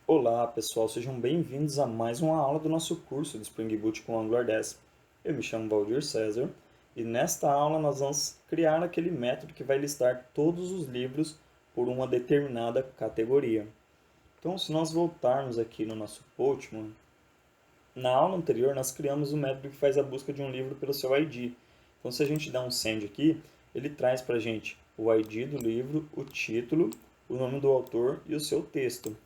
Olá pessoal, sejam bem-vindos a mais uma aula do nosso curso de Spring Boot com Angular 10. Eu me chamo Valdir César e nesta aula nós vamos criar aquele método que vai listar todos os livros por uma determinada categoria. Então, se nós voltarmos aqui no nosso Postman, na aula anterior nós criamos um método que faz a busca de um livro pelo seu ID. Então, se a gente dá um send aqui, ele traz para a gente o ID do livro, o título, o nome do autor e o seu texto.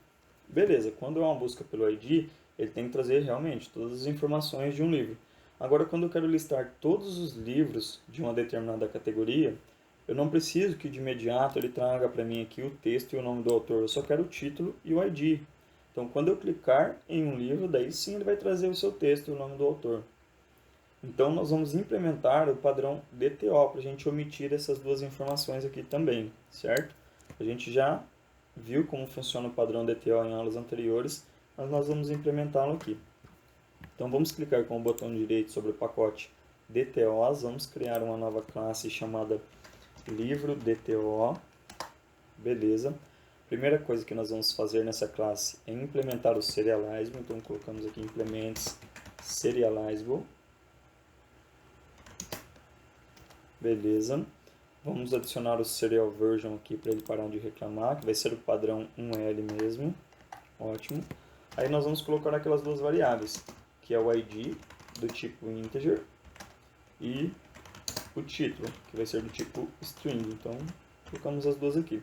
Beleza, quando é uma busca pelo ID, ele tem que trazer realmente todas as informações de um livro. Agora, quando eu quero listar todos os livros de uma determinada categoria, eu não preciso que de imediato ele traga para mim aqui o texto e o nome do autor, eu só quero o título e o ID. Então, quando eu clicar em um livro, daí sim ele vai trazer o seu texto e o nome do autor. Então, nós vamos implementar o padrão DTO para a gente omitir essas duas informações aqui também, certo? A gente já viu como funciona o padrão DTO em aulas anteriores, mas nós vamos implementá-lo aqui. Então, vamos clicar com o botão direito sobre o pacote DTOs, vamos criar uma nova classe chamada livro DTO, beleza. Primeira coisa que nós vamos fazer nessa classe é implementar o serializable, então colocamos aqui implements serializable. Beleza. Vamos adicionar o serial version aqui para ele parar de reclamar, que vai ser o padrão 1L mesmo. Ótimo. Aí nós vamos colocar aquelas duas variáveis, que é o ID do tipo integer e o título, que vai ser do tipo string. Então, colocamos as duas aqui.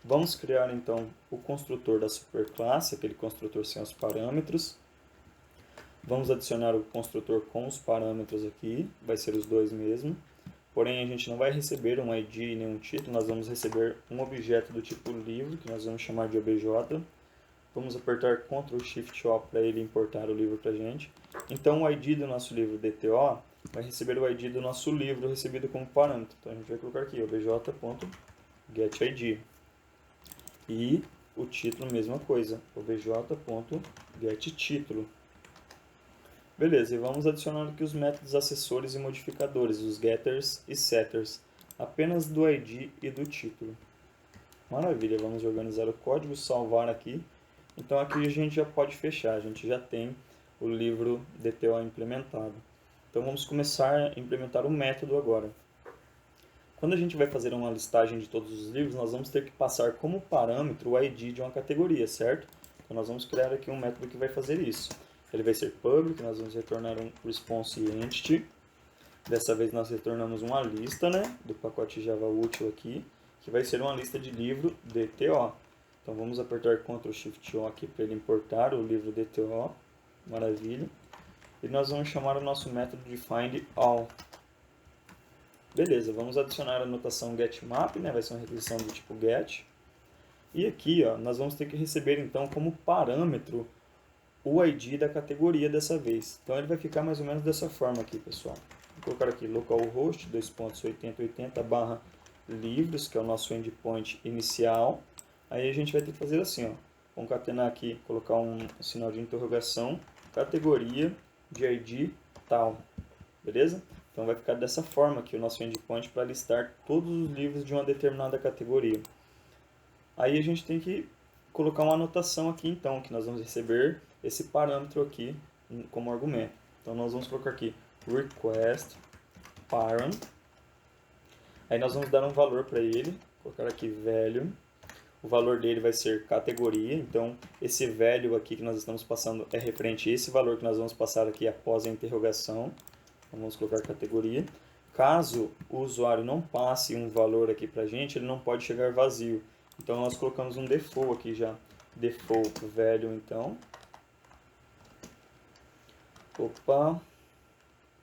Vamos criar então o construtor da superclasse, aquele construtor sem os parâmetros. Vamos adicionar o construtor com os parâmetros aqui, vai ser os dois mesmo. Porém, a gente não vai receber um ID e nenhum título, nós vamos receber um objeto do tipo livro, que nós vamos chamar de obj. Vamos apertar Ctrl Shift O para ele importar o livro para a gente. Então, o ID do nosso livro DTO vai receber o ID do nosso livro recebido como parâmetro. Então, a gente vai colocar aqui obj.getID. E o título, mesma coisa, obj.getTítulo. Beleza, e vamos adicionar aqui os métodos acessores e modificadores, os getters e setters, apenas do ID e do título. Maravilha, vamos organizar o código, salvar aqui. Então aqui a gente já pode fechar, a gente já tem o livro DTO implementado. Então vamos começar a implementar o método agora. Quando a gente vai fazer uma listagem de todos os livros, nós vamos ter que passar como parâmetro o ID de uma categoria, certo? Então nós vamos criar aqui um método que vai fazer isso. Ele vai ser public, nós vamos retornar um response entity. Dessa vez nós retornamos uma lista, né, do pacote Java útil aqui, que vai ser uma lista de livro DTO. Então vamos apertar Ctrl Shift O aqui para ele importar o livro DTO. Maravilha. E nós vamos chamar o nosso método de findAll. Beleza, vamos adicionar a notação getMap, né, vai ser uma requisição do tipo get. E aqui, ó, nós vamos ter que receber então como parâmetro o ID da categoria dessa vez. Então ele vai ficar mais ou menos dessa forma aqui, pessoal. Vou colocar aqui localhost 2.8080/livros, que é o nosso endpoint inicial. Aí a gente vai ter que fazer assim, ó, concatenar aqui, colocar um sinal de interrogação, categoria de ID tal, beleza? Então vai ficar dessa forma aqui o nosso endpoint para listar todos os livros de uma determinada categoria. Aí a gente tem que colocar uma anotação aqui então, que nós vamos receber esse parâmetro aqui como argumento. Então nós vamos colocar aqui request parent. Aí nós vamos dar um valor para ele, colocar aqui value. O valor dele vai ser categoria, então esse value aqui que nós estamos passando é referente a esse valor que nós vamos passar aqui após a interrogação. Então vamos colocar categoria. Caso o usuário não passe um valor aqui para a gente, ele não pode chegar vazio. Então nós colocamos um default aqui já, default value então.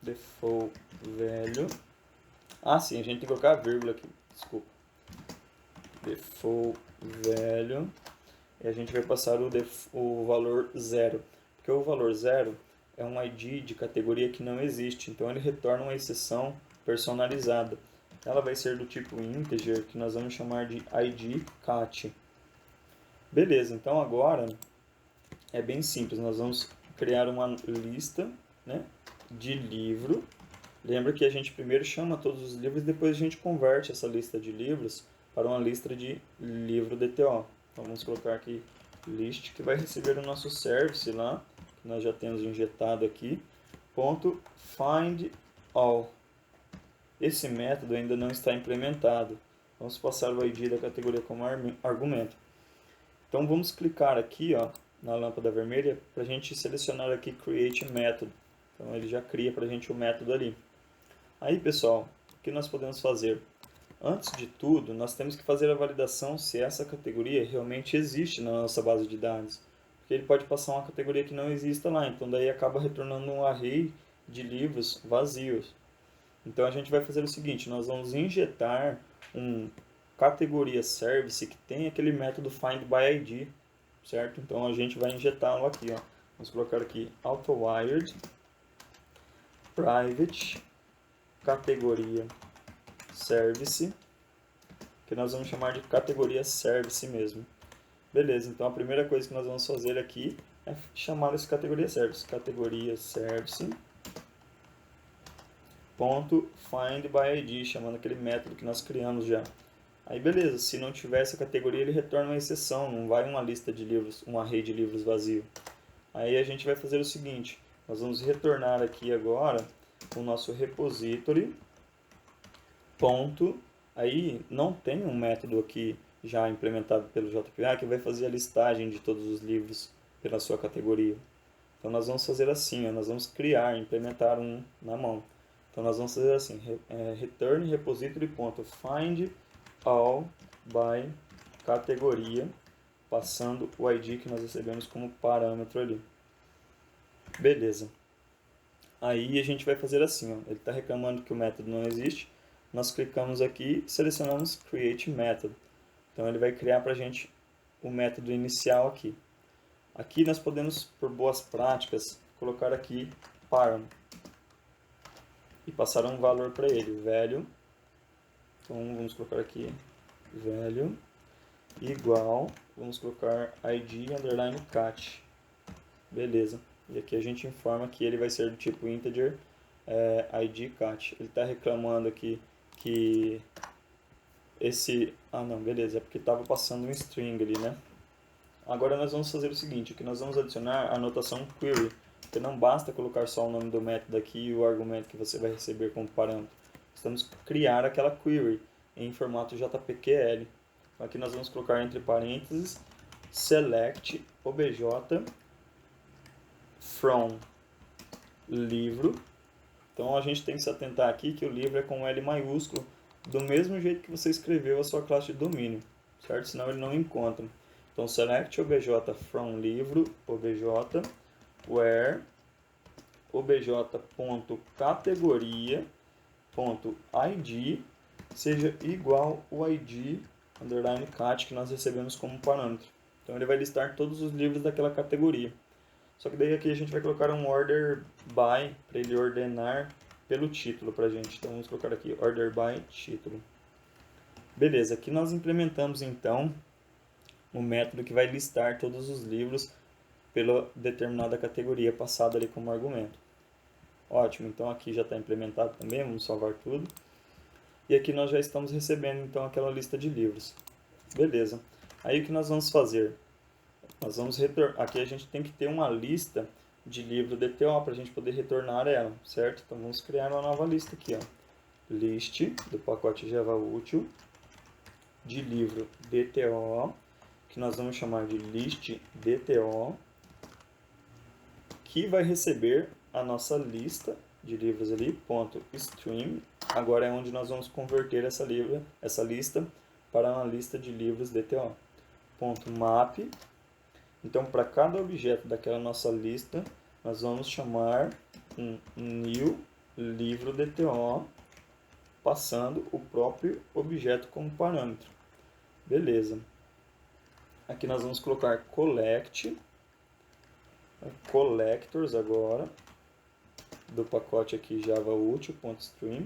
Default value. Ah, sim, a gente tem que colocar a vírgula aqui, desculpa. Default value. E a gente vai passar o valor 0. Porque o valor 0 é um ID de categoria que não existe. Então ele retorna uma exceção personalizada. Ela vai ser do tipo integer, que nós vamos chamar de ID cat. Beleza, então agora é bem simples. Nós vamos criar uma lista, né, de livro. Lembra que a gente primeiro chama todos os livros e depois a gente converte essa lista de livros para uma lista de livro DTO. Então vamos colocar aqui list, que vai receber o nosso service lá, que nós já temos injetado aqui, ponto find all. Esse método ainda não está implementado. Vamos passar o ID da categoria como argumento. Então vamos clicar aqui, ó, na lâmpada vermelha para a gente selecionar aqui Create Method. Então ele já cria para a gente o método ali. Aí pessoal, o que nós podemos fazer? Antes de tudo, nós temos que fazer a validação se essa categoria realmente existe na nossa base de dados. Porque ele pode passar uma categoria que não exista lá, então daí acaba retornando um array de livros vazios. Então a gente vai fazer o seguinte, nós vamos injetar um categoria service que tem aquele método find by ID, certo? Então a gente vai injetá-lo aqui, ó. Vamos colocar aqui autowired private categoria service, que nós vamos chamar de categoria service mesmo. Beleza, então a primeira coisa que nós vamos fazer aqui é chamar essa categoria service ponto find by ID, chamando aquele método que nós criamos já. Aí beleza, se não tiver essa categoria ele retorna uma exceção, não vai uma lista de livros, um array de livros vazio. Aí a gente vai fazer o seguinte, nós vamos retornar aqui agora o nosso repository, ponto, aí não tem um método aqui já implementado pelo JPA que vai fazer a listagem de todos os livros pela sua categoria. Então nós vamos fazer assim, ó, nós vamos criar, implementar um na mão. Então nós vamos fazer assim, return repository.find all by categoria, passando o ID que nós recebemos como parâmetro ali. Beleza. Aí a gente vai fazer assim, ó, ele está reclamando que o método não existe, nós clicamos aqui e selecionamos Create Method. Então ele vai criar para a gente o método inicial aqui. Aqui nós podemos, por boas práticas, colocar aqui param e passar um valor para ele, value. Então vamos colocar aqui value igual, vamos colocar id underline cat. Beleza. E aqui a gente informa que ele vai ser do tipo integer id cat. Ele está reclamando aqui que esse... Ah não, beleza, é porque estava passando um string ali, né? Agora nós vamos fazer o seguinte, que nós vamos adicionar a notação query, porque não basta colocar só o nome do método aqui e o argumento que você vai receber como parâmetro. Estamos criar aquela query em formato JPQL. Então aqui nós vamos colocar entre parênteses select obj from livro. Então a gente tem que se atentar aqui que o livro é com L maiúsculo, do mesmo jeito que você escreveu a sua classe de domínio, certo? Senão ele não encontra. Então select obj from livro obj where obj.categoria.id seja igual o id underline cat que nós recebemos como parâmetro. Então ele vai listar todos os livros daquela categoria. Só que daí aqui a gente vai colocar um order by para ele ordenar pelo título para a gente. Então vamos colocar aqui order by título. Beleza, aqui nós implementamos então o método que vai listar todos os livros pela determinada categoria passada ali como argumento. Ótimo, então aqui já está implementado também, vamos salvar tudo. E aqui nós já estamos recebendo então aquela lista de livros. Beleza. Aí o que nós vamos fazer? Nós vamos retornar. Aqui a gente tem que ter uma lista de livro DTO para a gente poder retornar ela, certo? Então vamos criar uma nova lista aqui, ó. List do pacote Java útil de livro DTO, que nós vamos chamar de list DTO, que vai receber a nossa lista de livros ali, ponto stream. Agora é onde nós vamos converter essa lista para uma lista de livros DTO. Ponto map. Então, para cada objeto daquela nossa lista, nós vamos chamar um new livro DTO, passando o próprio objeto como parâmetro. Beleza. Aqui nós vamos colocar collectors agora, do pacote aqui Java útil.stream,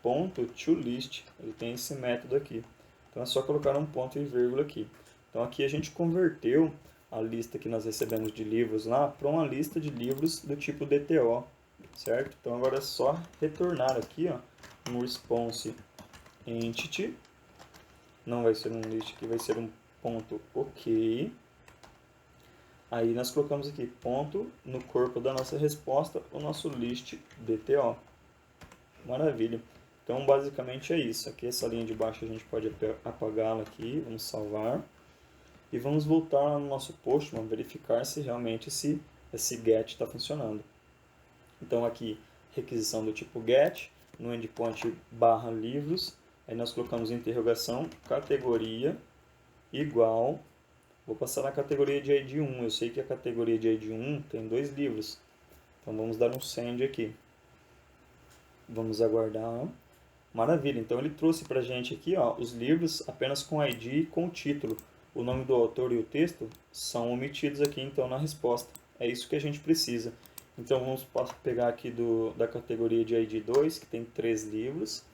ponto toList. Ele tem esse método aqui. Então é só colocar um ponto e vírgula aqui. Então aqui a gente converteu a lista que nós recebemos de livros lá para uma lista de livros do tipo DTO, certo? Então agora é só retornar aqui, ó, um response entity, não vai ser um list aqui, vai ser um ponto ok, Aí nós colocamos aqui ponto no corpo da nossa resposta, o nosso list DTO. Maravilha. Então basicamente é isso. Aqui essa linha de baixo a gente pode apagá-la aqui, vamos salvar. E vamos voltar no nosso Postman, verificar se realmente esse get está funcionando. Então aqui, requisição do tipo get, no endpoint barra livros, aí nós colocamos interrogação, categoria, igual, vou passar na categoria de ID 1, eu sei que a categoria de ID 1 tem 2 livros, então vamos dar um send aqui. Vamos aguardar. Maravilha, então ele trouxe para a gente aqui ó, os livros apenas com ID e com título. O nome do autor e o texto são omitidos aqui então na resposta. É isso que a gente precisa. Então vamos pegar aqui da categoria de ID 2, que tem 3 livros.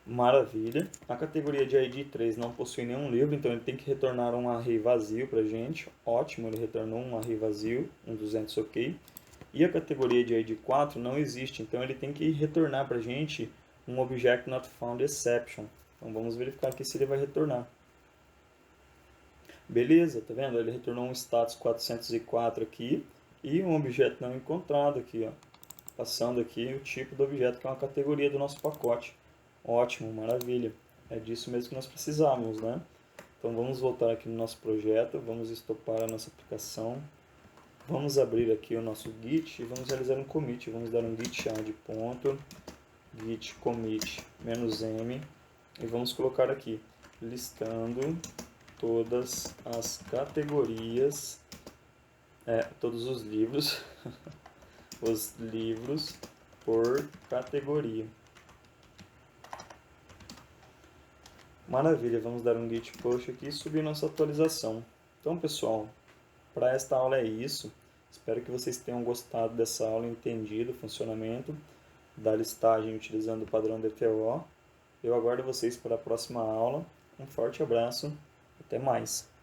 Maravilha. A categoria de ID 3 não possui nenhum livro, então ele tem que retornar um array vazio para a gente. Ótimo, ele retornou um array vazio, um 200 ok. E a categoria de ID 4 não existe, então ele tem que retornar para a gente um Object Not Found Exception. Então vamos verificar aqui se ele vai retornar. Beleza, tá vendo? Ele retornou um status 404 aqui e um objeto não encontrado aqui, ó. Passando aqui o tipo do objeto que é uma categoria do nosso pacote. Ótimo, maravilha. É disso mesmo que nós precisávamos, né? Então vamos voltar aqui no nosso projeto, vamos estopar a nossa aplicação. Vamos abrir aqui o nosso Git e vamos realizar um commit. Vamos dar um git add ponto, git commit -m e vamos colocar aqui, listando todas as categorias, todos os livros, os livros por categoria. Maravilha, vamos dar um git push aqui e subir nossa atualização. Então pessoal, para esta aula é isso. Espero que vocês tenham gostado dessa aula, entendido o funcionamento da listagem utilizando o padrão DTO. Eu aguardo vocês para a próxima aula. Um forte abraço, até mais!